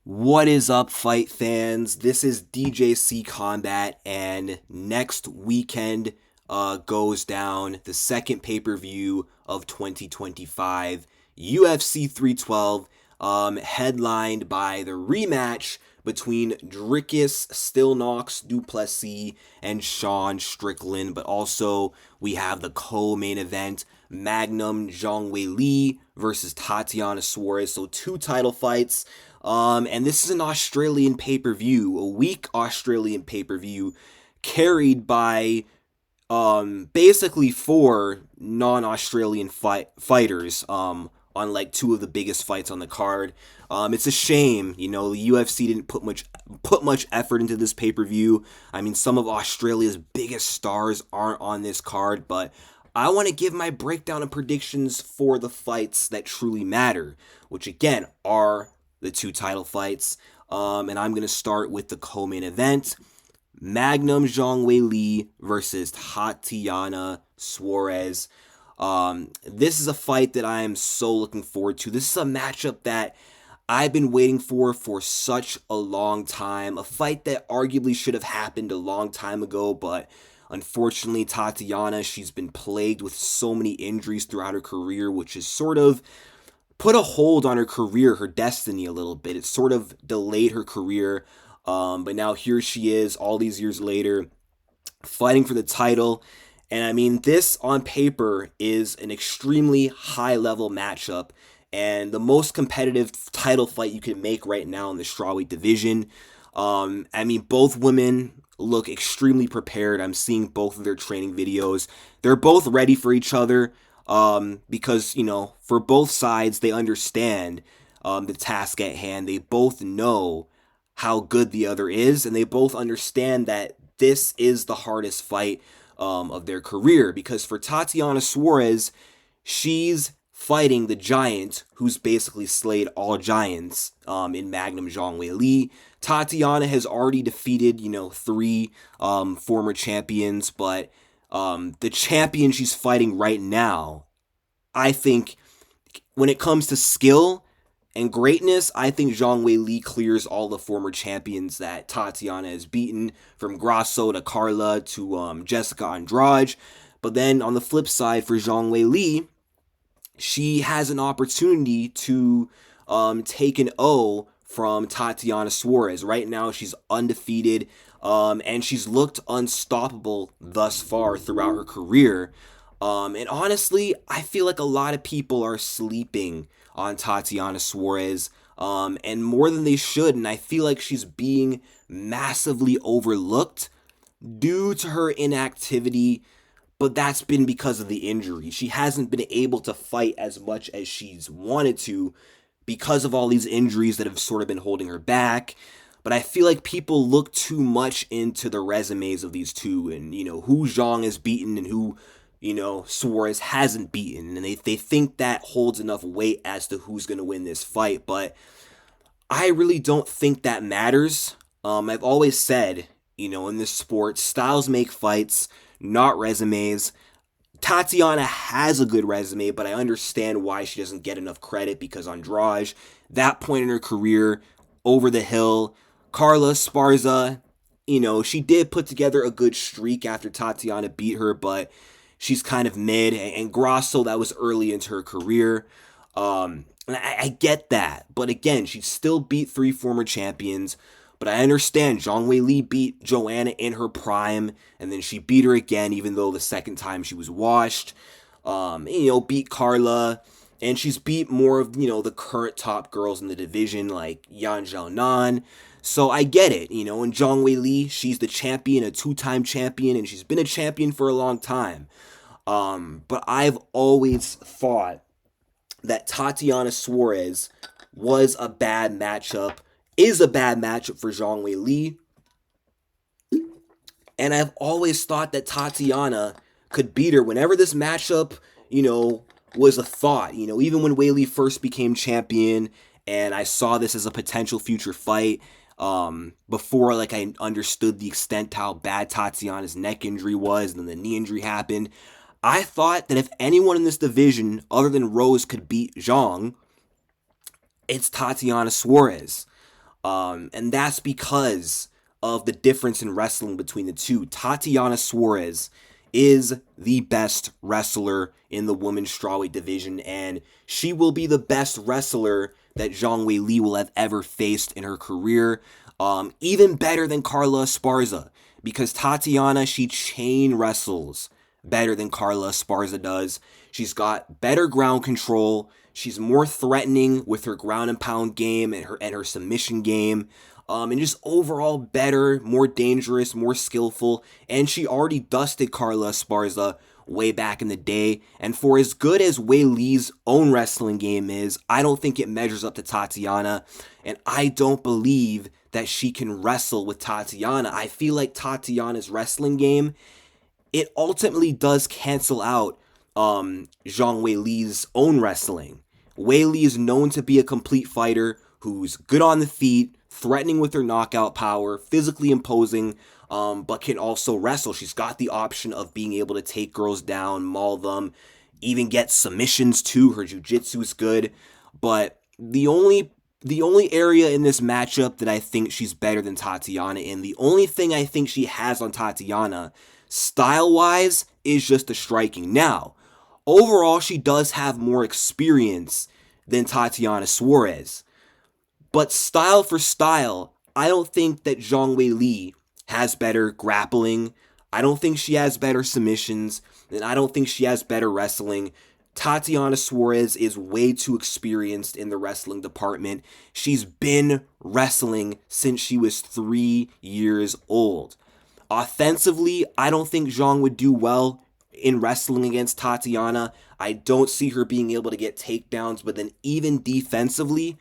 What is up, fight fans? This is DJC Combat, and next weekend goes down the second pay-per-view of 2025, UFC 312, headlined by the rematch between Dricus Stillknox Duplessis and Sean Strickland, but also we have the co-main event, Magnum Zhang Li versus Tatiana Suarez. So two title fights. And this is an Australian pay-per-view, a weak Australian pay-per-view carried by basically four non-Australian fighters on like two of the biggest fights on the card. It's a shame, the UFC didn't put much effort into this pay-per-view. I mean, some of Australia's biggest stars aren't on this card, but I want to give my breakdown and predictions for the fights that truly matter, which again are the two title fights. And I'm going to start with the co-main event. Magnum Zhang Li versus Tatiana Suarez. This is a fight that I am so looking forward to. This is a matchup that I've been waiting for such a long time. A fight that arguably should have happened a long time ago, but unfortunately Tatiana, she's been plagued with so many injuries throughout her career, which is sort of put a hold on her career, her destiny a little bit. It sort of delayed her career, but now here she is all these years later fighting for the title. And I mean, this on paper is an extremely high level matchup and the most competitive title fight you can make right now in the strawweight division. I mean, both women look extremely prepared. I'm seeing both of their training videos. They're both ready for each other. Because, for both sides, they understand the task at hand. They both know how good the other is, and they both understand that this is the hardest fight of their career. Because for Tatiana Suarez, she's fighting the giant who's basically slayed all giants in Magnum Zhang Li. Tatiana has already defeated, three former champions, but the champion she's fighting right now, I think when it comes to skill and greatness, I think Zhang Li clears all the former champions that Tatiana has beaten, from Grasso to Carla to Jessica Andrade. But then on the flip side, for Zhang Li, she has an opportunity to take an O from Tatiana Suarez. Right now, she's undefeated, and she's looked unstoppable thus far throughout her career. And honestly, I feel like a lot of people are sleeping on Tatiana Suarez, and more than they should. And I feel like she's being massively overlooked due to her inactivity, but that's been because of the injury. She hasn't been able to fight as much as she's wanted to because of all these injuries that have sort of been holding her back. But I feel like people look too much into the resumes of these two and, who Zhang has beaten and who, Suarez hasn't beaten. And they think that holds enough weight as to who's going to win this fight. But I really don't think that matters. I've always said, in this sport, styles make fights, not resumes. Tatiana has a good resume, but I understand why she doesn't get enough credit because Andrade, that point in her career, over the hill. Carla Esparza, she did put together a good streak after Tatiana beat her, but she's kind of mid. And Grasso, that was early into her career. And I get that. But again, she still beat three former champions. But I understand Zhang Li beat Joanna in her prime, and then she beat her again, even though the second time she was washed. Beat Carla, and she's beat more of, the current top girls in the division, like Yan Xiaonan. So I get it, and Zhang Li, she's the champion, a two-time champion, and she's been a champion for a long time. But I've always thought that Tatiana Suarez was a bad matchup, is a bad matchup for Zhang Li. And I've always thought that Tatiana could beat her whenever this matchup, was a thought. Even when Weili first became champion and I saw this as a potential future fight, before I understood the extent how bad Tatiana's neck injury was and then the knee injury happened, I thought that if anyone in this division other than Rose could beat Zhang, it's Tatiana Suarez. And that's because of the difference in wrestling between the two. Tatiana Suarez is the best wrestler in the women's strawweight division, and she will be the best wrestler that Zhang Weili will have ever faced in her career. Even better than Carla Esparza, because Tatiana, she chain wrestles better than Carla Esparza does. She's got better ground control. She's more threatening with her ground and pound game and her submission game. And just overall better, more dangerous, more skillful. And she already dusted Carla Esparza way back in the day. And for as good as Wei Li's own wrestling game is, I don't think it measures up to Tatiana. And I don't believe that she can wrestle with Tatiana. I feel like Tatiana's wrestling game, it ultimately does cancel out Zhang Wei Li's own wrestling. Wei Li is known to be a complete fighter who's good on the feet, threatening with her knockout power, physically imposing, but can also wrestle. She's got the option of being able to take girls down, maul them, even get submissions too. Her jiu-jitsu is good, but the only area in this matchup that I think she's better than Tatiana in, the only thing I think she has on Tatiana, style-wise, is just the striking. Now, overall, she does have more experience than Tatiana Suarez. But style for style, I don't think that Zhang Weili has better grappling. I don't think she has better submissions. And I don't think she has better wrestling. Tatiana Suarez is way too experienced in the wrestling department. She's been wrestling since she was 3 years old. Offensively, I don't think Zhang would do well in wrestling against Tatiana. I don't see her being able to get takedowns, but then even defensively,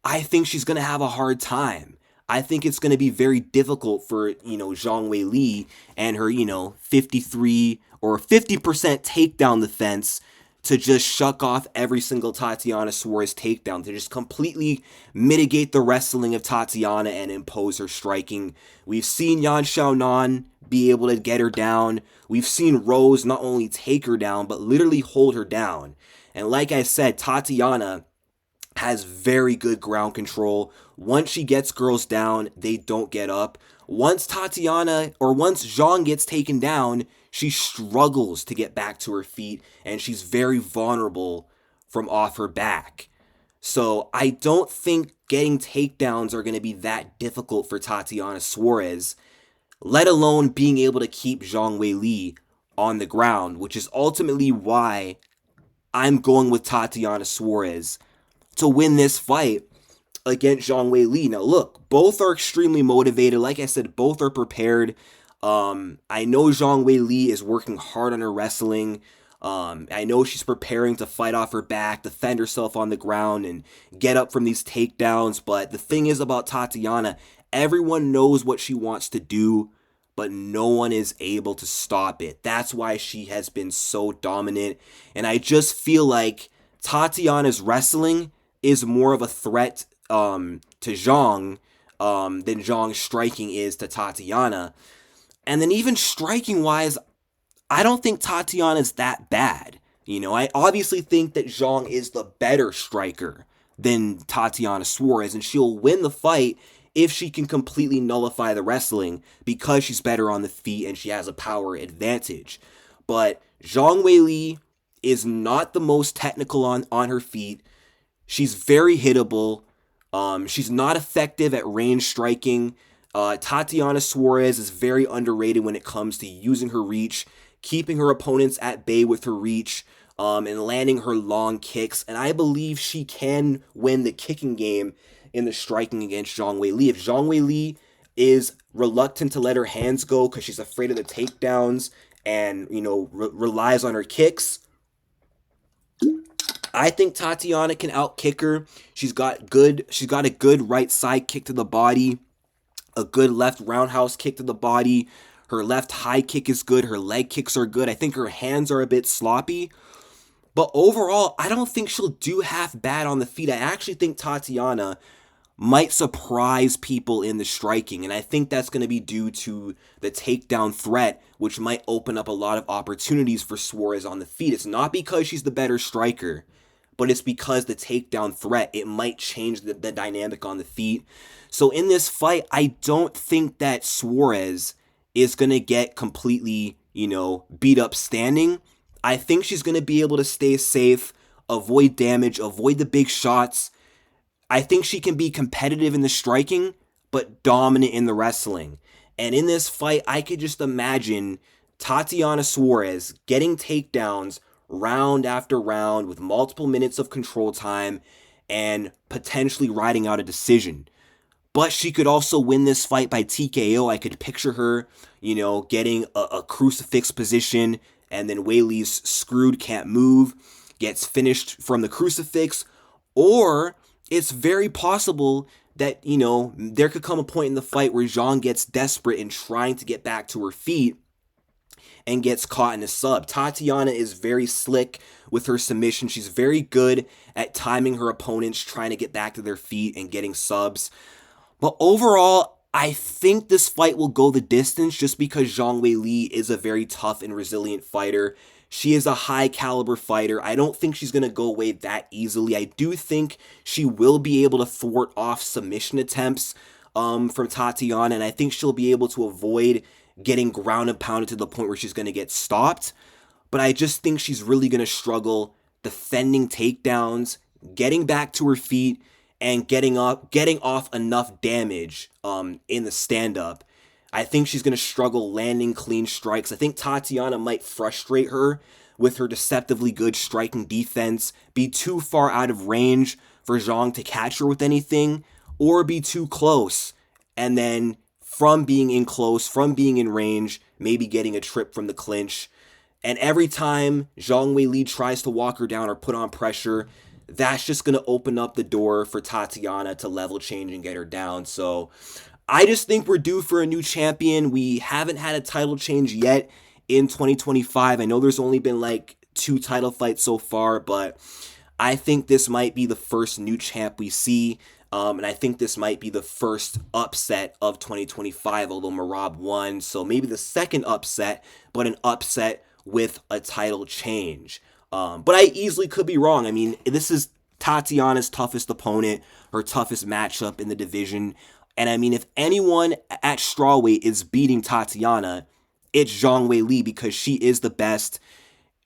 I think she's going to have a hard time. I think it's going to be very difficult for, Zhang Weili and her, 53 or 50% takedown defense to just shuck off every single Tatiana Suarez takedown, to just completely mitigate the wrestling of Tatiana and impose her striking. We've seen Yan Xiaonan be able to get her down. We've seen Rose not only take her down, but literally hold her down. And like I said, Tatiana has very good ground control. Once she gets girls down, they don't get up. Once Zhang gets taken down, she struggles to get back to her feet, and she's very vulnerable from off her back. So I don't think getting takedowns are going to be that difficult for Tatiana Suarez, let alone being able to keep Zhang Weili on the ground, which is ultimately why I'm going with Tatiana Suarez to win this fight against Zhang Weili. Now, look, both are extremely motivated. Like I said, both are prepared. I know Zhang Weili is working hard on her wrestling. I know she's preparing to fight off her back, defend herself on the ground, and get up from these takedowns. But the thing is about Tatiana, everyone knows what she wants to do, but no one is able to stop it. That's why she has been so dominant. And I just feel like Tatiana's wrestling is more of a threat to Zhang than Zhang's striking is to Tatiana. And then even striking wise, I don't think Tatiana's that bad. I obviously think that Zhang is the better striker than Tatiana Suarez, and she'll win the fight if she can completely nullify the wrestling because she's better on the feet and she has a power advantage. But Zhang Weili is not the most technical on her feet. She's very hittable. She's not effective at range striking. Tatiana Suarez is very underrated when it comes to using her reach, keeping her opponents at bay with her reach, and landing her long kicks. And I believe she can win the kicking game in the striking against Zhang Weili. If Zhang Weili is reluctant to let her hands go because she's afraid of the takedowns and, relies on her kicks, I think Tatiana can outkick her. She's got a good right side kick to the body, a good left roundhouse kick to the body. Her left high kick is good. Her leg kicks are good. I think her hands are a bit sloppy. But overall, I don't think she'll do half bad on the feet. I actually think Tatiana might surprise people in the striking. And I think that's going to be due to the takedown threat, which might open up a lot of opportunities for Suarez on the feet. It's not because she's the better striker, but it's because the takedown threat, it might change the dynamic on the feet. So in this fight, I don't think that Suarez is going to get completely, beat up standing. I think she's going to be able to stay safe, avoid damage, avoid the big shots. I think she can be competitive in the striking, but dominant in the wrestling. And in this fight, I could just imagine Tatiana Suarez getting takedowns round after round with multiple minutes of control time and potentially riding out a decision. But she could also win this fight by TKO. I could picture her, getting a crucifix position, and then Weili's screwed, can't move, gets finished from the crucifix. Or it's very possible that, there could come a point in the fight where Zhang gets desperate in trying to get back to her feet and gets caught in a sub. Tatiana is very slick with her submission. She's very good at timing her opponents, trying to get back to their feet and getting subs. But overall, I think this fight will go the distance just because Zhang Weili is a very tough and resilient fighter. She is a high caliber fighter. I don't think she's going to go away that easily. I do think she will be able to thwart off submission attempts from Tatiana, and I think she'll be able to avoid getting ground and pounded to the point where she's going to get stopped. But I just think she's really going to struggle defending takedowns, getting back to her feet, and getting off enough damage in the stand-up. I think she's going to struggle landing clean strikes. I think Tatiana might frustrate her with her deceptively good striking defense, be too far out of range for Zhang to catch her with anything, or be too close, and then from being in close, from being in range, maybe getting a trip from the clinch. And every time Zhang Weili tries to walk her down or put on pressure, that's just going to open up the door for Tatiana to level change and get her down. So I just think we're due for a new champion. We haven't had a title change yet in 2025. I know there's only been like 2 title fights so far, but I think this might be the first new champ we see. And I think this might be the first upset of 2025, although Merab won. So maybe the second upset, but an upset with a title change. But I easily could be wrong. I mean, this is Tatiana's toughest opponent, her toughest matchup in the division. And I mean, if anyone at strawweight is beating Tatiana, it's Zhang Weili because she is the best.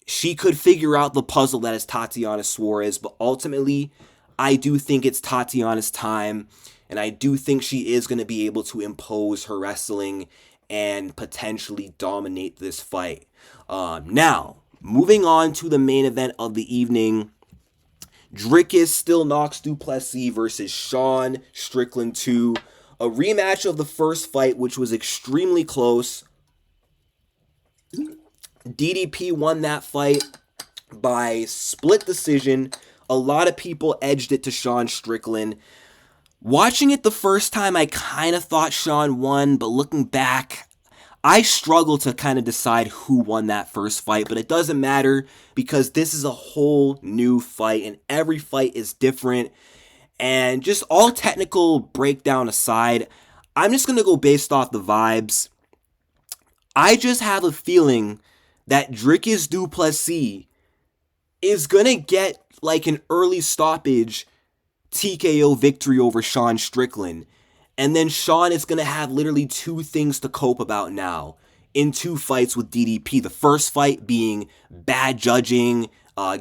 She could figure out the puzzle that is Tatiana Suarez, but ultimately, I do think it's Tatiana's time, and I do think she is going to be able to impose her wrestling and potentially dominate this fight. Now, moving on to the main event of the evening, Dricus Still Knox Du Plessis versus Sean Strickland 2. A rematch of the first fight, which was extremely close. DDP won that fight by split decision. A lot of people edged it to Sean Strickland. Watching it the first time, I kind of thought Sean won, but looking back, I struggle to kind of decide who won that first fight, but it doesn't matter because this is a whole new fight and every fight is different. And just all technical breakdown aside, I'm just going to go based off the vibes. I just have a feeling that Dricus Du Plessis is going to get like an early stoppage TKO victory over Sean Strickland. And then Sean is going to have literally 2 things to cope about now in 2 fights with DDP. The first fight being bad judging,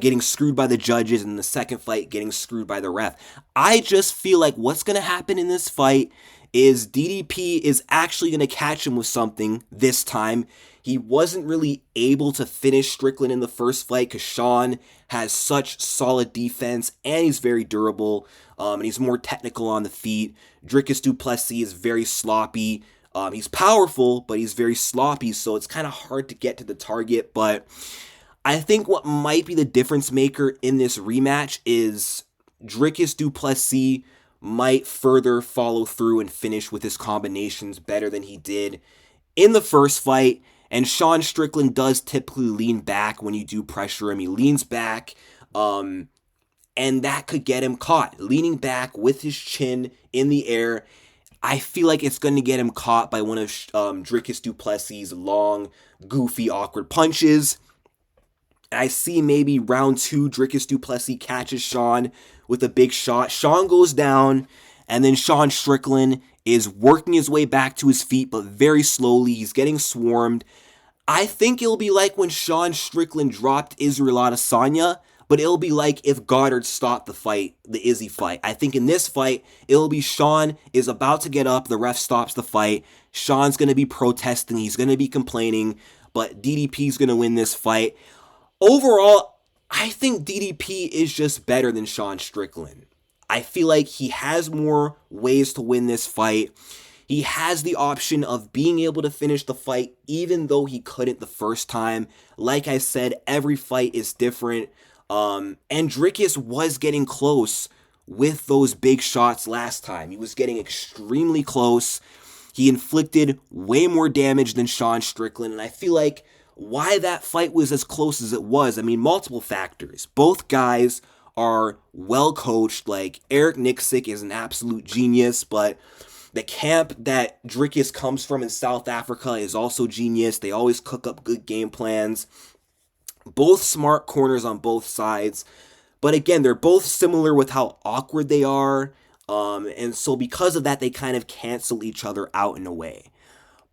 getting screwed by the judges, and the second fight getting screwed by the ref. I just feel like what's going to happen in this fight is DDP is actually going to catch him with something this time. He wasn't really able to finish Strickland in the first fight because Sean has such solid defense and he's very durable and he's more technical on the feet. Dricus Du Plessis is very sloppy. He's powerful, but he's very sloppy, so it's kind of hard to get to the target. But I think what might be the difference maker in this rematch is Dricus Du Plessis might further follow through and finish with his combinations better than he did in the first fight. And Sean Strickland does typically lean back when you do pressure him. He leans back, and that could get him caught. Leaning back with his chin in the air, I feel like it's going to get him caught by one of Dricus Du Plessis' long, goofy, awkward punches. I see maybe round 2, Dricus du Plessis catches Sean with a big shot. Sean goes down, and then Sean Strickland is working his way back to his feet, but very slowly. He's getting swarmed. I think it'll be like when Sean Strickland dropped Israel Adesanya, but it'll be like if Goddard stopped the fight, the Izzy fight. I think in this fight, it'll be Sean is about to get up, the ref stops the fight. Sean's going to be protesting, he's going to be complaining, but DDP's going to win this fight. Overall, I think DDP is just better than Sean Strickland. I feel like he has more ways to win this fight. He has the option of being able to finish the fight even though he couldn't the first time. Like I said, every fight is different. And Dricus was getting close with those big shots last time. He was getting extremely close. He inflicted way more damage than Sean Strickland. And I feel like why that fight was as close as it was, I mean, multiple factors. Both guys are well coached. Like, Eric Nicksick is an absolute genius, but the camp that Dricus comes from in South Africa is also genius. They always cook up good game plans. Both smart corners on both sides. But again, they're both similar with how awkward they are. And so because of that, they kind of cancel each other out in a way.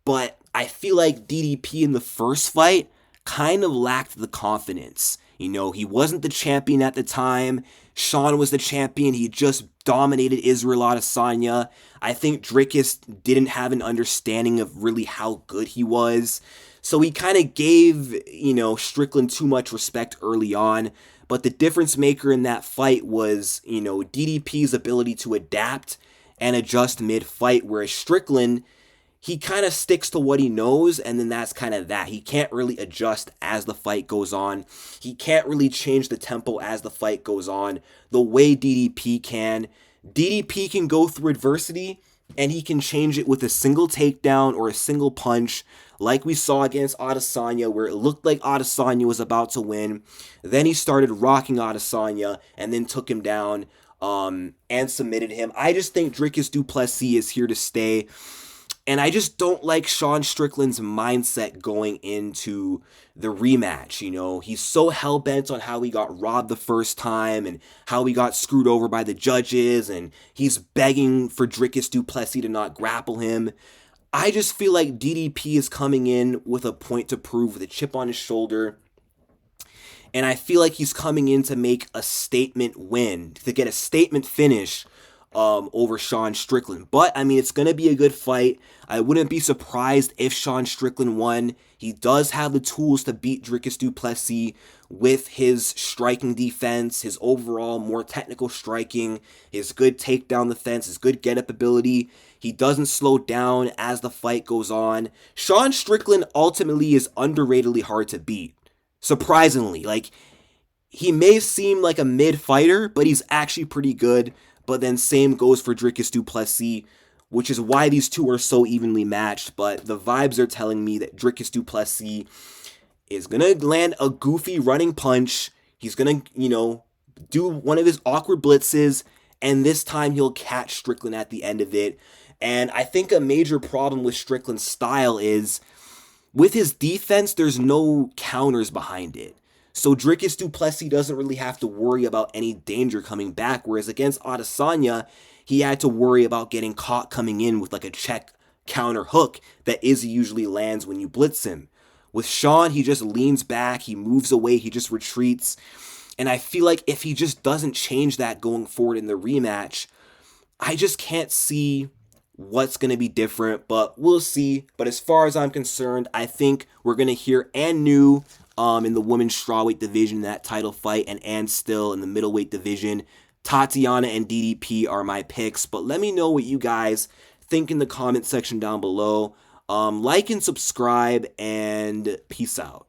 But I feel like DDP in the first fight kind of lacked the confidence. You know, he wasn't the champion at the time. Sean was the champion. He just dominated Israel Adesanya. I think Dricus didn't have an understanding of really how good he was. So he kind of gave, Strickland too much respect early on. But the difference maker in that fight was, DDP's ability to adapt and adjust mid-fight, whereas Strickland, he kind of sticks to what he knows, and then that's kind of that. He can't really adjust as the fight goes on. He can't really change the tempo as the fight goes on the way DDP can. DDP can go through adversity, and he can change it with a single takedown or a single punch, like we saw against Adesanya, where it looked like Adesanya was about to win. Then he started rocking Adesanya, and then took him down and submitted him. I just think Dricus du Plessis is here to stay. And I just don't like Sean Strickland's mindset going into the rematch. He's so hell-bent on how he got robbed the first time and how he got screwed over by the judges, and he's begging for Dricus du Plessis to not grapple him. I just feel like DDP is coming in with a point to prove, with a chip on his shoulder. And I feel like he's coming in to make a statement win, to get a statement finish over Sean Strickland. But, I mean, it's going to be a good fight. I wouldn't be surprised if Sean Strickland won. He does have the tools to beat Dricus du Plessis with his striking defense, his overall more technical striking, his good takedown defense, his good get-up ability. He doesn't slow down as the fight goes on. Sean Strickland ultimately is underratedly hard to beat. Surprisingly. He may seem like a mid-fighter, but he's actually pretty good. But then same goes for Dricus du Plessis, which is why these two are so evenly matched. But the vibes are telling me that Dricus du Plessis is going to land a goofy running punch. He's going to, do one of his awkward blitzes, and this time he'll catch Strickland at the end of it. And I think a major problem with Strickland's style is, with his defense, there's no counters behind it. So Dricus du Plessis doesn't really have to worry about any danger coming back, whereas against Adesanya, he had to worry about getting caught coming in with a check counter hook that Izzy usually lands when you blitz him. With Sean, he just leans back, he moves away, he just retreats. And I feel like if he just doesn't change that going forward in the rematch, I just can't see what's going to be different, but we'll see. But as far as I'm concerned, I think we're going to hear Anu in the women's strawweight division, that title fight, and Still in the middleweight division. Tatiana and DDP are my picks, but let me know what you guys think in the comment section down below. Like and subscribe, and peace out.